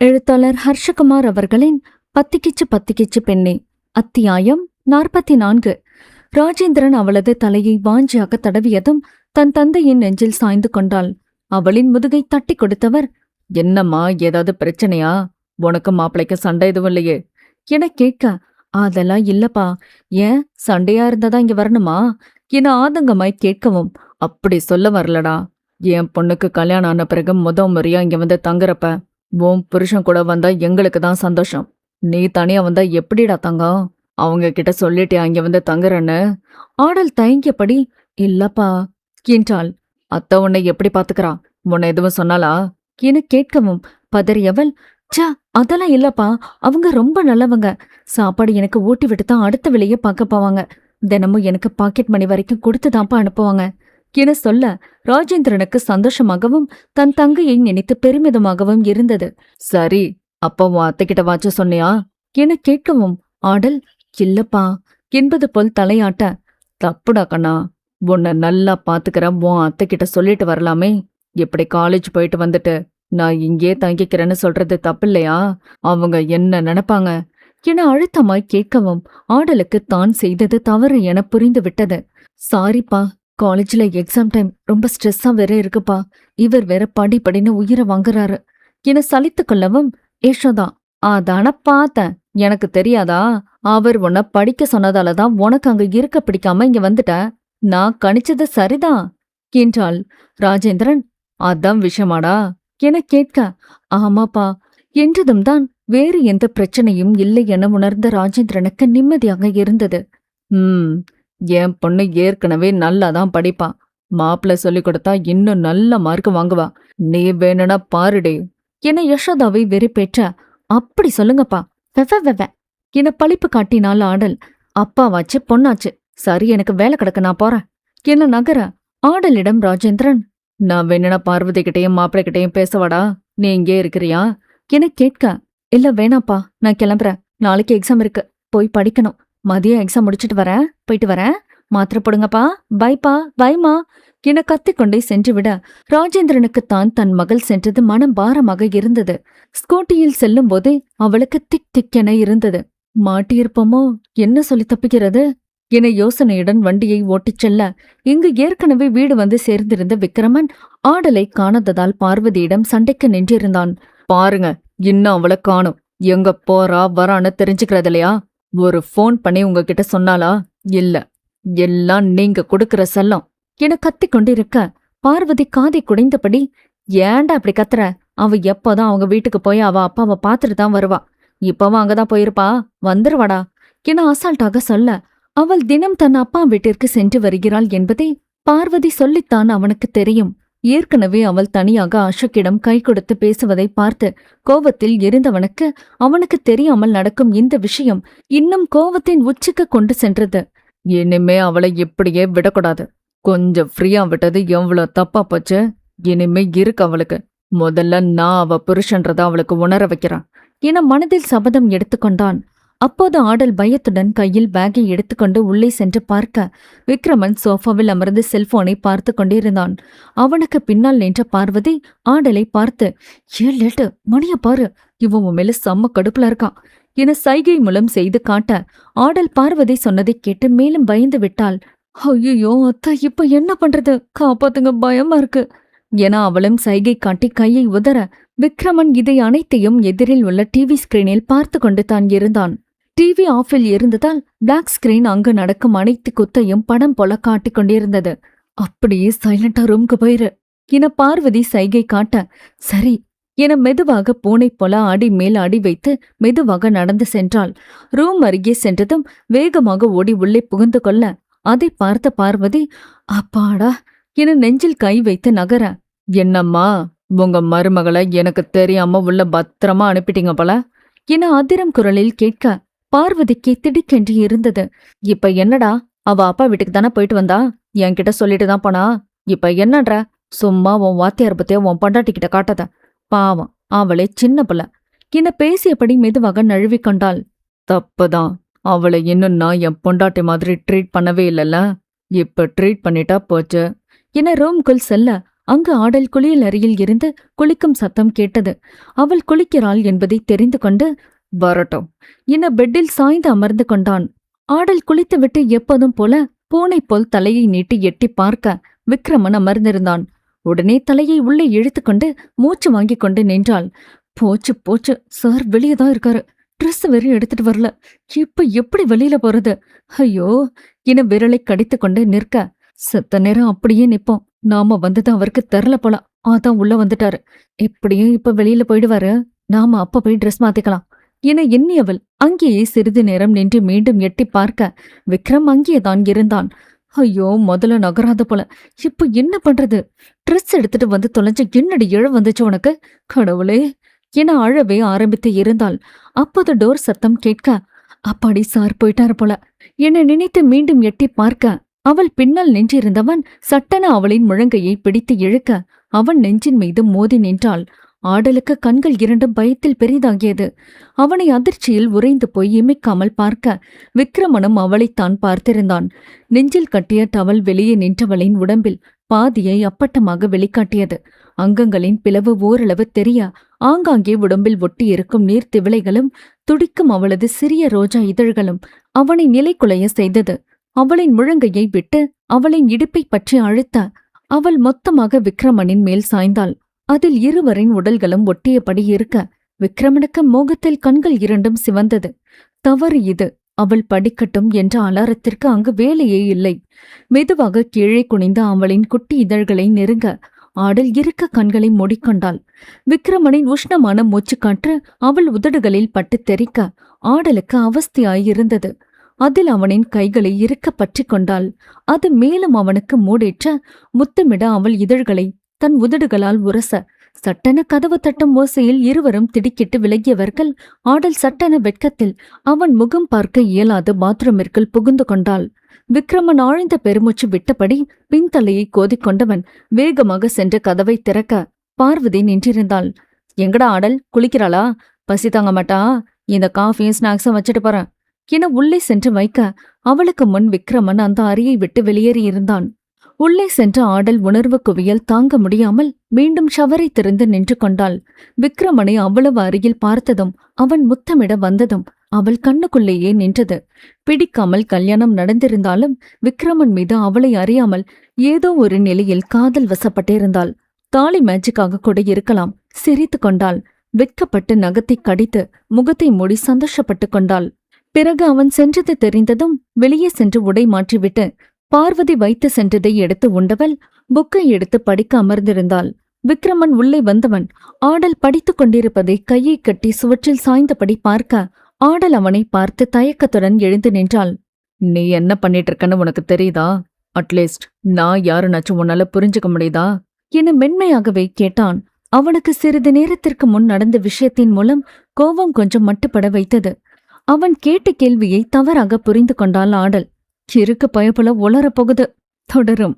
எழுத்தாளர் ஹர்ஷகுமார் அவர்களின் பத்திக்கிச்சு பத்திக்கிச்சு பெண்ணே. அத்தியாயம் 44. ராஜேந்திரன் அவளது தலையை வாஞ்சியாக தடவியதும் தன் தந்தையின் நெஞ்சில் சாய்ந்து கொண்டாள். அவளின் முதுகை தட்டி கொடுத்தவர், என்னம்மா, ஏதாவது பிரச்சனையா? உனக்கு மாப்பிளைக்கு சண்டை எதுவும் இல்லையே என கேட்க, அதெல்லாம் இல்லப்பா. ஏன், சண்டையா இருந்ததா இங்க வரணுமா என ஆதங்கமாய் கேட்கவும், அப்படி சொல்ல வரலடா. என் பொண்ணுக்கு கல்யாணம் ஆன பிறகு முறையா இங்க வந்து தங்குறப்ப உன் புருஷன் கூட வந்தா எங்களுக்கு தான் சந்தோஷம். நீ தனியா வந்தா எப்படிடா தங்கம்? அவங்க கிட்ட சொல்லிட்டே அங்க வந்து தங்குறன்னு? ஆடல் தயங்கியபடி, இல்லப்பா என்றாள். அத்தை உன்னை எப்படி பாத்துக்கிறா? உன்னை எதுவும் சொன்னாலா என கேட்கவும் பதறியவள், சா, அதெல்லாம் இல்லப்பா. அவங்க ரொம்ப நல்லவங்க. சாப்பாடு எனக்கு ஊட்டி விட்டு தான் அடுத்த வேலையை பார்க்க போவாங்க. தினமும் எனக்கு பாக்கெட் மணி வரைக்கும் கொடுத்துதான்ப்பா அனுப்புவாங்க என சொல்ல, ராஜேந்திரனுக்கு சந்தோஷமாகவும் தன் தங்கையை நினைத்து பெருமிதமாகவும் இருந்தது. சரி, அப்போ உன் அத்தைக்கிட்ட வாச்ச சொன்னியா என கேட்கவும் ஆடல், இல்லப்பா என்பது போல் தலையாட்ட, தப்புடா கண்ணா. உன்னை நல்லா பாத்துக்கிற உன் அத்தைக்கிட்ட சொல்லிட்டு வரலாமே. இப்படி காலேஜ் போயிட்டு வந்துட்டு நான் இங்கே தங்கிக்கிறேன்னு சொல்றது தப்பில்லையா? அவங்க என்ன நினைப்பாங்க என அழுத்தமாய் கேட்கவும் ஆடலுக்கு தான் செய்தது தவறு என புரிந்து விட்டது. சாரிப்பா, காலேஜ்ல எக்ஸாம் டைம் ரொம்ப ஸ்ட்ரெஸ்ஸா வேற இருக்குப்பா. இவர் வேற படின்னு உயிரை வாங்குறாரு என சலித்து கொள்ளவும், யசோதா, அதான பார்த்தேன். எனக்கு தெரியாதா? அவர் உன்னை படிக்க சொன்னதாலதான் உனக்கு அங்க இருக்க பிடிக்காம இங்க வந்துட்ட. நான் கணிச்சது சரிதான் என்றாள். ராஜேந்திரன், அதான் விஷயமாடா என கேட்க, ஆமாப்பா என்றதும் தான் வேறு எந்த பிரச்சனையும் இல்லை என உணர்ந்த ராஜேந்திரனுக்கு நிம்மதியாக இருந்தது. என் பொண்ணு ஏற்கனவே நல்லாதான் படிப்பா. மாப்பிள்ள சொல்லி கொடுத்தா இன்னும் நல்ல மார்க் வாங்குவா. நீ வேணும்னா பாருடே என யசோதாவை வெறுப்பேற்ற, அப்படி சொல்லுங்கப்பா வெவ என பழிப்பு காட்டினாள் ஆடல். அப்பாவாச்சு பொண்ணாச்சு, சரி, எனக்கு வேலை கிடக்கு, நான் போறேன் என நகர, ஆடலிடம் ராஜேந்திரன், நான் வேணும்னா பார்வதி கிட்டையும் மாப்பிள்ளை கிட்டையும் பேசவாடா, நீ இங்கே இருக்கிறியா என கேட்க, இல்ல வேணாப்பா, நான் கிளம்புறேன். நாளைக்கு எக்ஸாம் இருக்கு, போய் படிக்கணும். மதியம் எக்ஸாம் முடிச்சிட்டு வரேன், போயிட்டு வரேன். மாத்திரை போடுங்கப்பா, பைப்பா, பைமா என கத்திக்கொண்டே சென்று விட, ராஜேந்திரனுக்குத்தான் தன் மகள் சென்றது மனம் பாரமாக இருந்தது. ஸ்கூட்டியில் செல்லும் போதே அவளுக்கு திக் திக்கென இருந்தது. மாட்டியிருப்போமோ, என்ன சொல்லி தப்பிக்கிறது என யோசனையுடன் வண்டியை ஓட்டிச் செல்ல, இங்கு ஏற்கனவே வீடு வந்து சேர்ந்திருந்த விக்ரமன் ஆடலை காணாததால் பார்வதியிடம் சண்டைக்கு நின்றிருந்தான். பாருங்க, இன்னும் அவளை காணும். எங்க போறா வரான்னு தெரிஞ்சுக்கிறது இல்லையா? ஒரு போன் பண்ணி உங்ககிட்ட சொன்னாலா? இல்ல, எல்லாம் நீங்க கொடுக்கற செல்லம் என கத்திக் கொண்டிருக்க, பார்வதி காதை குடைந்தபடி, ஏன்டா அப்படி கத்துற? அவ எப்போதான் அவங்க வீட்டுக்கு போய் அவ அப்பாவை பாத்துட்டு தான் வருவா. இப்பவும் அங்கதான் போயிருப்பா, வந்துருவாடா என அசால்ட்டாக சொல்ல, அவள் தினம் தன் அப்பா வீட்டிற்கு சென்று வருகிறாள் என்பதை பார்வதி சொல்லித்தான் அவனுக்கு தெரியும். ஏற்கனவே அவள் தனியாக அசோக்கிடம் கை கொடுத்து பேசுவதை பார்த்து கோவத்தில் எரிந்தவனுக்கு அவனுக்கு தெரியாமல் நடக்கும் இந்த விஷயம் இன்னும் கோவத்தின் உச்சிக்கு கொண்டு சென்றது. இனிமே அவளை இப்படியே விடக்கூடாது. கொஞ்சம் ஃப்ரீயா விட்டது எவ்வளவு தப்பா போச்சு. இனிமே இருக்கு அவளுக்கு. முதல்ல நான் அவ புருஷன்றத அவளுக்கு உணர வைக்கிறான் என மனதில் சபதம் எடுத்துக்கொண்டான். அப்போது ஆடல் பயத்துடன் கையில் பேக்கை எடுத்துக்கொண்டு உள்ளே சென்று பார்க்க, விக்ரமன் சோஃபாவில் அமர்ந்து செல்போனை பார்த்து கொண்டிருந்தான். அவனுக்கு பின்னால் நின்ற பார்வதி ஆடலை பார்த்து, ஏன் லேட்டு, மணிய பாரு, இவன் உன் மேல செம்ம கடுப்புல இருக்கான் என சைகை மூலம் செய்து காட்ட, ஆடல் பார்வதி சொன்னதை கேட்டு மேலும் பயந்து விட்டாள். ஐயோ அத்தா, இப்ப என்ன பண்றது, காப்பாத்துங்க, பயமா இருக்கு என அவளும் சைகை காட்டி கையை உதற, விக்ரமன் இதை அனைத்தையும் எதிரில் உள்ள டிவி ஸ்கிரீனில் பார்த்து கொண்டு தான் இருந்தான். டிவி ஆஃபில் இருந்ததால் பிளாக் ஸ்கிரீன் அங்கு நடக்கும் அனைத்து குத்தையும் படம் போல காட்டிக் கொண்டிருந்தது. அப்படியே சைலண்டா ரூம்க்கு போயிரு என பார்வதி சைகை காட்ட, சரி என மெதுவாக பூனை போல அடி மேல் அடி வைத்து மெதுவாக நடந்து சென்றாள். ரூம் அருகே சென்றதும் வேகமாக ஓடி உள்ளே புகுந்து கொள்ள, அதை பார்த்த பார்வதி, அப்பாடா என நெஞ்சில் கை வைத்து நகர, என்னம்மா, உங்க மருமகளை எனக்கு தெரியாம உள்ள பத்திரமா அனுப்பிட்டீங்க போல என அதிரம் குரலில் கேட்க, பார்வதிக்கு திடுக்கென்று இருந்தது. இப்ப என்னடா, அவ அப்பா வீட்டுக்கு தானே போயிட்டு வந்தா, என்கிட்ட சொல்லிட்டு தான் போனா. இப்ப என்னன்ற? சும்மா உன் வாத்தியார் பத்திய உன் பொண்டாட்டிக்கிட்ட காட்டாத. பாவம், அவளே சின்ன பிள்ளை என பேசியபடி மெதுவாக நழுவிக்கொண்டாள். தப்புதான், அவளை இன்னும் நான் என் பொண்டாட்டி மாதிரி ட்ரீட் பண்ணவே இல்லைல்ல. இப்ப ட்ரீட் பண்ணிட்டா போச்சு என ரூம்குள் செல்ல, அங்கு ஆடல் குளியல் அறையில் இருந்து குளிக்கும் சத்தம் கேட்டது. அவள் குளிக்கிறாள் என்பதை தெரிந்து கொண்டு வரட்டும் என பெட்டில் சாய்ந்து அமர்ந்து கொண்டான். ஆடல் குளித்துவிட்டு எப்போதும் போல பூனை போல் தலையை நீட்டி எட்டி பார்க்க விக்ரமன் அமர்ந்திருந்தான். உடனே தலையை உள்ளே இழுத்துக்கொண்டு மூச்சு வாங்கிக் கொண்டு நின்றாள். போச்சு போச்சு, சார் வெளியேதான் இருக்காரு. ட்ரெஸ் வெறி எடுத்துட்டு வரல. இப்ப எப்படி வெளியில போறது? ஐயோ என விரலை கடித்து கொண்டு நிற்க, செத்த நேரம் அப்படியே நிப்போம். நாம வந்தது அவருக்கு தெரியல போல, அதான் உள்ள வந்துட்டாரு. எப்படியும் இப்ப வெளியில போயிடுவாரு. நாம அப்ப போய் ட்ரெஸ் மாத்திக்கலாம் என எண்ணியவள் அங்கேயே சிறிது நேரம் நின்று மீண்டும் எட்டி பார்க்க விக்ரம் அங்கேதான் இருந்தான். ஐயோ, முதல்ல நகராத போல. இப்ப என்ன பண்றது? ட்ரெஸ் எடுத்துட்டு வந்து தொலைஞ்ச என்னடி இழ வந்துச்சு உனக்கு? கடவுளே என அழவே ஆரம்பித்து இருந்தாள். அப்போது டோர் சத்தம் கேட்க, அப்பாடி சார் போயிட்டாரு போல என நினைத்து மீண்டும் எட்டி பார்க்க அவள் பின்னால் நின்றிருந்தவன் சட்டென அவளின் முழங்கையை பிடித்து இழுக்க அவன் நெஞ்சின் மீது மோதி நின்றாள். ஆடலுக்கு கண்கள் இரண்டும் பயத்தில் பெரிதாகியது. அவனை அதிர்ச்சியில் உறைந்து போய் இமைக்காமல் பார்க்க விக்ரமனும் அவளைத்தான் பார்த்திருந்தான். நெஞ்சில் கட்டிய டவல் வெளியே நின்றவளின் உடம்பில் பாதியை அப்பட்டமாக வெளிக்காட்டியது. அங்கங்களின் பிளவு ஓரளவு தெரிய ஆங்காங்கே உடம்பில் ஒட்டியிருக்கும் நீர்த்திவிளைகளும் துடிக்கும் அவளது சிறிய ரோஜா இதழ்களும் அவனை நிலைகுலைய செய்தது. அவளின் முழங்கையை விட்டு அவளின் இடுப்பை பற்றி அழுத்த அவள் மொத்தமாக விக்ரமனின் மேல் சாய்ந்தாள். அதில் இருவரின் உடல்களும் ஒட்டியபடி இருக்க விக்ரமனுக்கு மோகத்தில் கண்கள் இரண்டும் சிவந்தது. தவறு இது. அவள் படிக்கட்டும் என்ற அலாரத்திற்கு அங்கு வேலையே இல்லை. மெதுவாக கீழே குனிந்த அவளின் குட்டி இதழ்களை நெருங்க ஆடல் இருக்க கண்களை மூடிக்கொண்டாள். விக்ரமனின் உஷ்ணமான மூச்சுக்காற்று அவள் உதடுகளில் பட்டு தெறிக்க ஆடலுக்கு அவஸ்தையாயிருந்தது. அதில் அவனின் கைகளை இறுக்க பற்றி கொண்டாள். அது மேலும் அவனுக்கு மூடேற்ற முத்தமிட அவள் இதழ்களை தன் உதடுகளால் உரச சட்டென கதவு தட்டும் ஓசையில் இருவரும் திடுக்கிட்டு விலகியவர்கள். ஆடல் சட்டென வெட்கத்தில் அவன் முகம் பார்க்க இயலாது பாத்ரூமிற்குள் புகுந்து கொண்டாள். விக்ரமன் ஆழ்ந்த பெருமூச்சு விட்டபடி பின்தலையை கோதிக்கொண்டவன் வேகமாக சென்று கதவை திறக்க பார்வதி நின்றிருந்தாள். எங்கடா ஆடல், குளிக்கிறாளா? பசி தாங்க மாட்டா? இந்த காஃபியும் ஸ்நாக்ஸும் வச்சுட்டு போறேன் என உள்ளே சென்று வைக்க அவளுக்கு முன் விக்ரமன் அந்த அறையை விட்டு வெளியேறியிருந்தான். உள்ளே சென்ற ஆடல் உணர்வு குவியல் தாங்க முடியாமல் மீண்டும் ஷவரை திறந்து நின்று கொண்டாள். விக்ரமனை அவ்வளவு அருகில் பார்த்ததும் அவன் முத்தமிட வந்ததும் அவள் கண்ணுக்குள்ளேயே நின்றது. பிடிக்காமல் கல்யாணம் நடந்திருந்தாலும் விக்ரமன் மீது அவளை அறியாமல் ஏதோ ஒரு நிலையில் காதல் வசப்பட்டிருந்தாள். தாலி மேஜிக்காக கூட இருக்கலாம். சிரித்து கொண்டாள். வெட்கப்பட்டு நகத்தை கடித்து முகத்தை மூடி சந்தோஷப்பட்டு கொண்டாள். பிறகு அவன் சென்றது தெரிந்ததும் வெளியே சென்று உடை மாற்றிவிட்டு பார்வதி வைத்து சென்றதை எடுத்து உண்டவள் புக்கை எடுத்து படிக்க அமர்ந்திருந்தாள். விக்ரமன் உள்ளே வந்தவன் ஆடல் படித்துக் கொண்டிருப்பதை கையை கட்டி சுவற்றில் சாய்ந்தபடி பார்க்க ஆடல் அவனை பார்த்து தயக்கத்துடன் எழுந்து நின்றாள். நீ என்ன பண்ணிட்டு இருக்கன்னு உனக்கு தெரியுதா? அட்லீஸ்ட் நான் யாருனாச்சும் உன்னால புரிஞ்சுக்க முடியுதா என மென்மையாகவே கேட்டான். அவனுக்கு சிறிது நேரத்திற்கு முன் நடந்த விஷயத்தின் மூலம் கோபம் கொஞ்சம் மட்டுப்பட வைத்தது. அவன் கேட்ட கேள்வியை தவறாக புரிந்து கொண்டாள் ஆடல். சிறுக்கு பயப்புல உளரப்போகுது. தொடரும்.